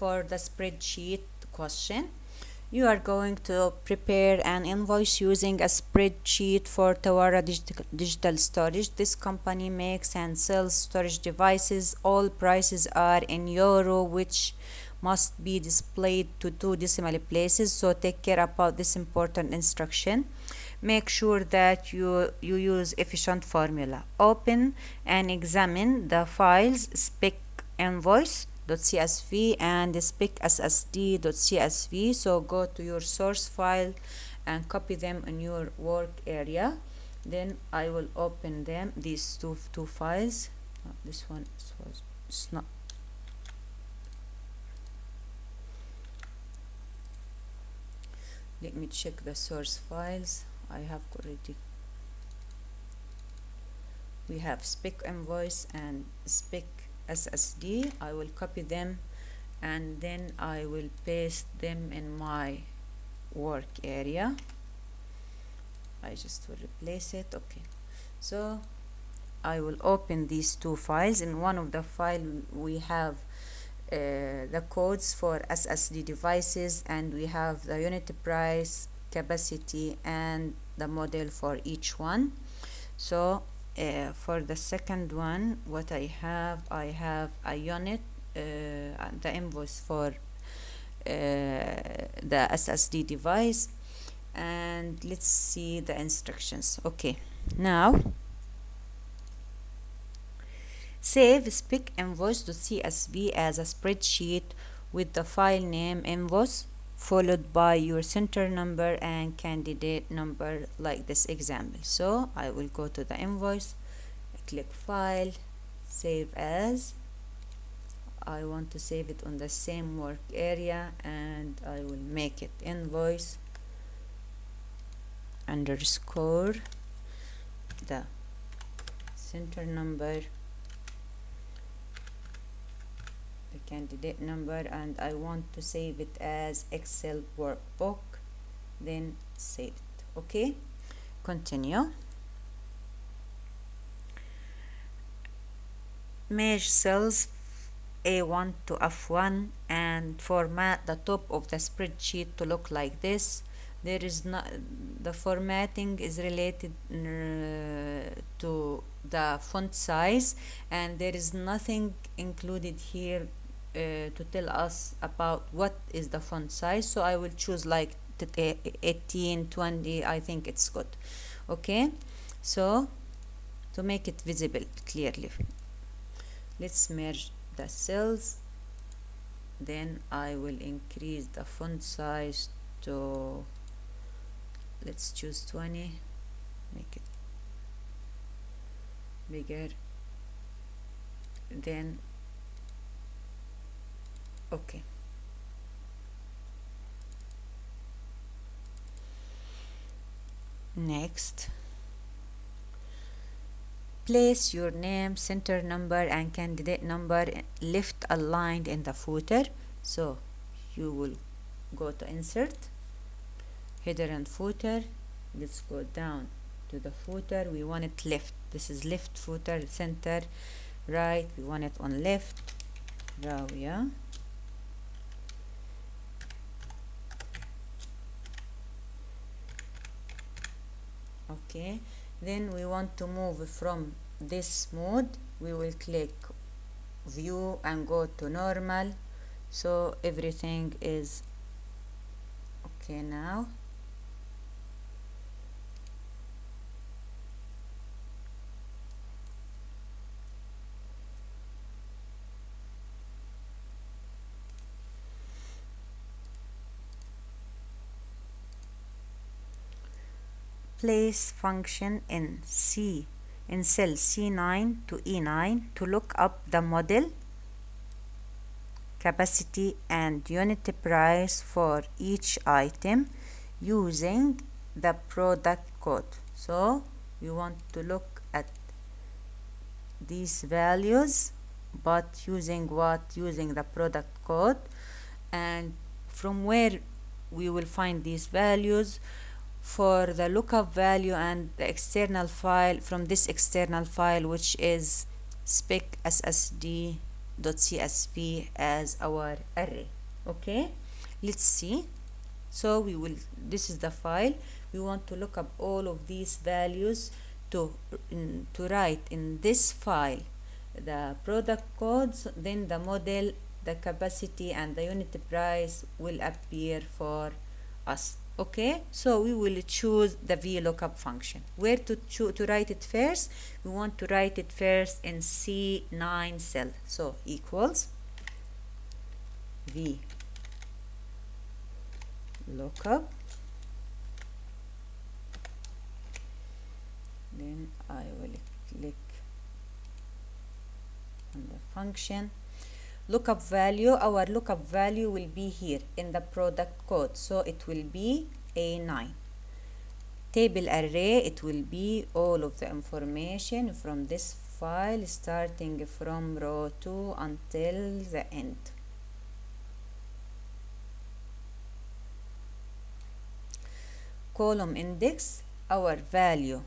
for the spreadsheet question. You are going to prepare an invoice using a spreadsheet for Tawara Digital Storage. This company makes and sells storage devices. All prices are in euro, which must be displayed to 2 decimal places. So take care about this important instruction. Make sure that you use efficient formula. Open and examine the files spec invoice.csv and spec ssd.csv. So go to your source file and copy them in your work area. Then I will open them, these two files. This one it's not. Let me check the source files. I have already. We have spec invoice and spec SSD. I will copy them and then I will paste them in my work area. I just will replace it. Okay, so I will open these two files. In one of the file we have the codes for SSD devices, and we have the unit price, capacity, and the model for each one. So for the second one, what I have a unit, the invoice for the SSD device, and let's see the instructions. Okay, now save spec invoice.csv as a spreadsheet with the file name invoice followed by your center number and candidate number, like this example. So I will go to the invoice, click file, save as. I want to save it on the same work area, and I will make it invoice underscore the center number, the candidate number, and I want to save it as Excel workbook. Then save it. Okay, continue. Merge cells A1 to F1 and format the top of the spreadsheet to look like this. There is not, the formatting is related to the font size, and there is nothing included here to tell us about what is the font size. So I will choose like 18, 20. I think it's good. Okay, so to make it visible clearly, let's merge the cells. Then I will increase the font size to, let's choose 20, make it bigger. Then okay, next, place your name, center number, and candidate number left aligned in the footer. So you will go to insert, header and footer. Let's go down to the footer. We want it left. This is left footer, center, right. We want it on left row. Yeah. Okay, then we want to move from this mode. We will click view and go to normal, so everything is okay now. Place function in cell C9 to E9 to look up the model, capacity, and unit price for each item using the product code. So we want to look at these values, but using what? Using the product code. And from where we will find these values? For the lookup value and the external file, from this external file, which is spec ssd .csv as our array. Okay, let's see. So we will, this is the file. We want to look up all of these values to write in this file the product codes, then the model, the capacity, and the unit price will appear for us. Okay, so we will choose the VLOOKUP function. Where to write it first? We want to write it first in C9 cell. So equals VLOOKUP. Then I will click on the function. Lookup value, our lookup value will be here in the product code, so it will be A9. Table array, it will be all of the information from this file starting from row 2 until the end. Column index, our value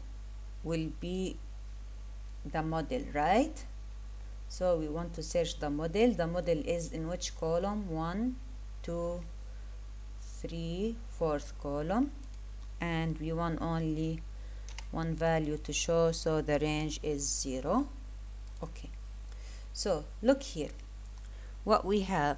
will be the model, right? So we want to search the model. The model is in which column? 1, 2, 3, 4th column, and we want only one value to show, so the range is 0. Okay, so look here what we have.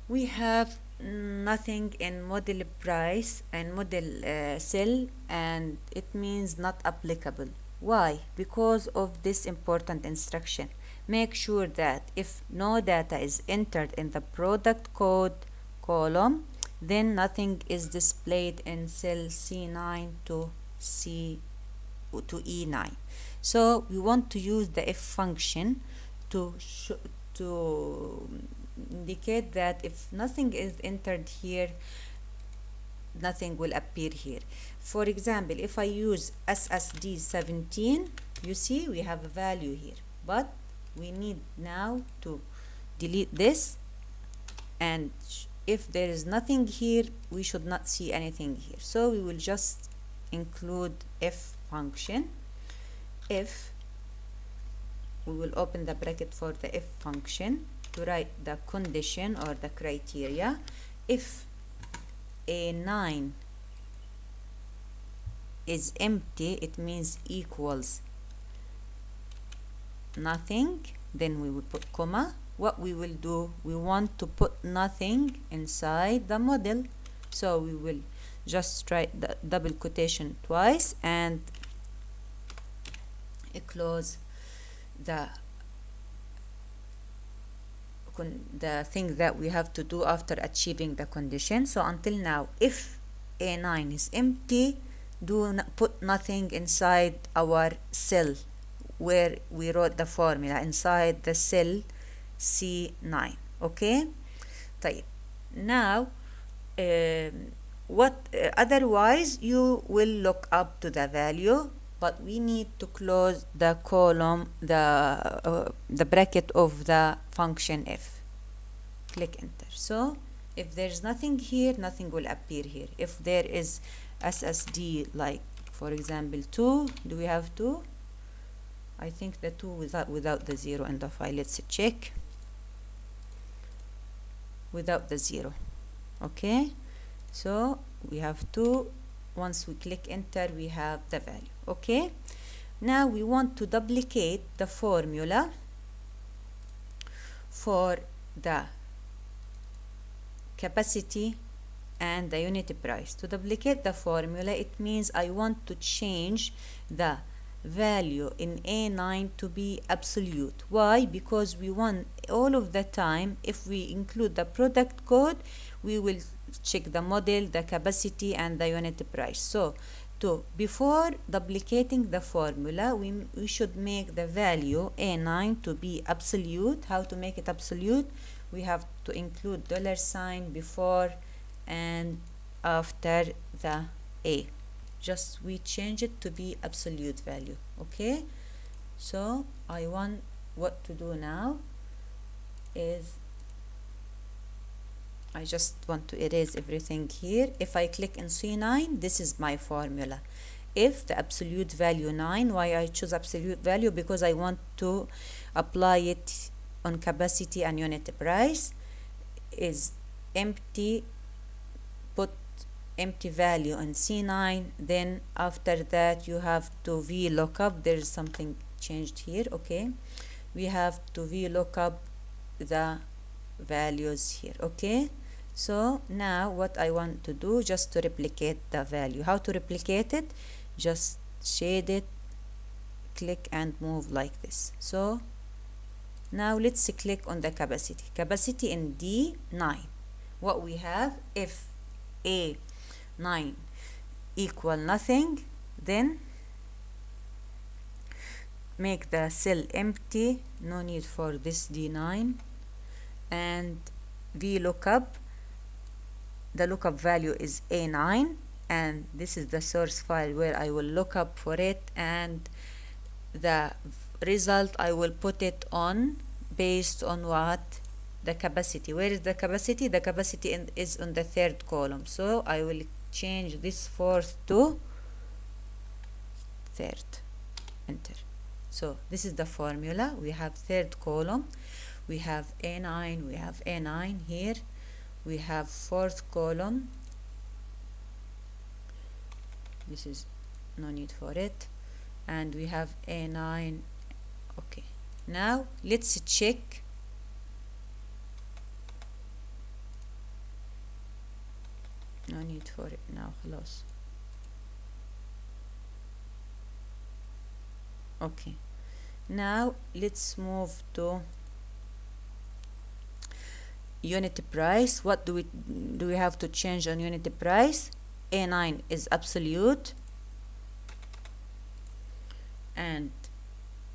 We have nothing in model price and model cell, and it means not applicable. Why? Because of this important instruction. Make sure that if no data is entered in the product code column, then nothing is displayed in cell C9 to E9. So we want to use the if function to indicate that if nothing is entered here, nothing will appear here. For example, if I use SSD 17, you see we have a value here, but we need now to delete this, and if there is nothing here, we should not see anything here. So we will just include if function. If we will open the bracket for the if function to write the condition or the criteria. If A9 is empty, it means equals nothing, then we will put comma. What we will do, we want to put nothing inside the model, so we will just write the double quotation twice and close the thing that we have to do after achieving the condition. So until now, if A9 is empty, do not put nothing inside our cell where we wrote the formula, inside the cell C9. Okay, طيب. Now otherwise you will look up to the value, but we need to close the column, the bracket of the function if. Click enter. So if there's nothing here, nothing will appear here. If there is SSD, like for example 2, do we have 2? I think the 2 without the 0 in the file. Let's check. Without the 0. Okay, so we have 2. Once we click enter, we have the value. Okay, now we want to duplicate the formula for the capacity and the unit price. To duplicate the formula, it means I want to change the value in A9 to be absolute. Why? Because we want all of the time, if we include the product code, we will check the model, the capacity, and the unit price. So before duplicating the formula, we should make the value A9 to be absolute. How to make it absolute? We have to include $sign before and after the A. Just we change it to be absolute value. Okay, so I want what to do now is I just want to erase everything here. If I click in C9, this is my formula. if the absolute value 9. Why I choose absolute value? Because I want to apply it on capacity and unit price. Is empty, put empty value on C9, then after that you have to VLOOKUP. There is something changed here. Okay, we have to VLOOKUP the values here. Okay, so now what I want to do, just to replicate the value. How to replicate it? Just shade it, click and move like this. So now let's click on the capacity in D9. What we have, if A9 equal nothing, then make the cell empty, no need for this D9, and VLOOKUP. The lookup value is A9, and this is the source file where I will look up for it, and the result I will put it on based on what? The capacity. Where is the capacity? The capacity is on the third column, so I will change this fourth to third. Enter. So this is the formula. We have third column, we have A9, we have A9 here, we have fourth column, this is no need for it, and we have A9. Okay, now let's check. No need for it now, خلاص. Okay, now let's move to unit price. What do we have to change on unit price? A9 is absolute, and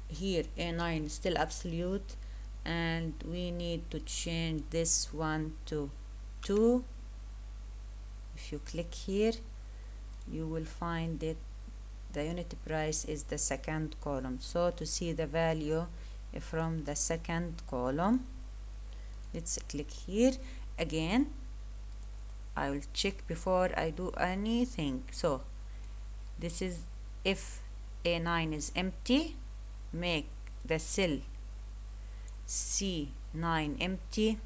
here A9 is still absolute, and we need to change this one to 2. If you click here, you will find it, the unit price is the second column. So to see the value from the second column, let's click here again. I will check before I do anything. So this is, if A9 is empty, make the cell C9 empty.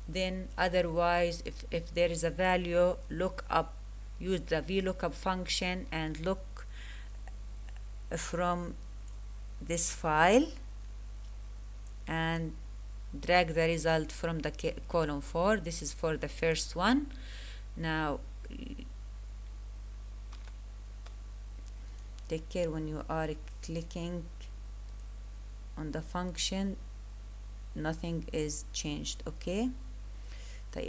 Then otherwise, if there is a value, look up, use the VLOOKUP function and look from this file and drag the result from the column 4. This is for the first one. Now take care when you are clicking on the function, nothing is changed. Okay,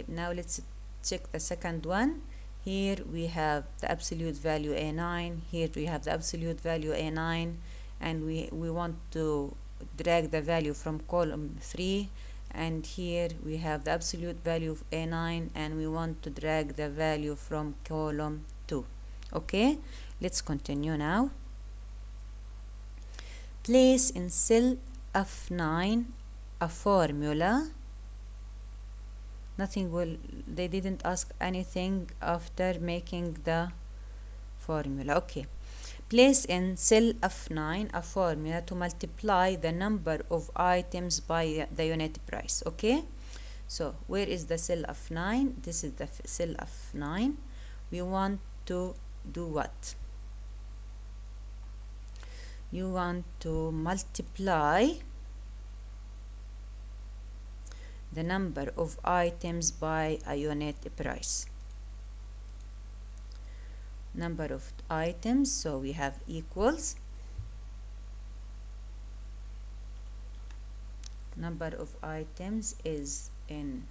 now let's check the second one. Here we have the absolute value A9, here we have the absolute value A9, and we want to drag the value from column 3, and here we have the absolute value of A9, and we want to drag the value from column 2. Okay, let's continue now. Place in cell F9 a formula. Nothing will, they didn't ask anything after making the formula. Okay, place in cell F9 a formula to multiply the number of items by the unit price. Okay, so where is the cell F9? This is the cell F9. We want to do what? You want to multiply the number of items by a unit price. Number of items, so we have equals number of items is in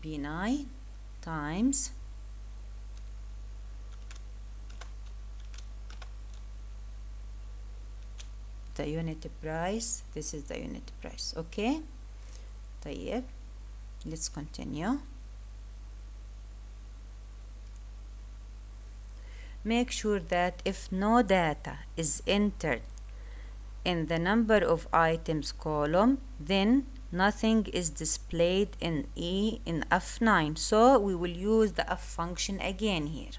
B9 times the unit price. This is the unit price. Okay, طيب, let's continue. Make sure that if no data is entered in the number of items column, then nothing is displayed in F9. So we will use the F function again here.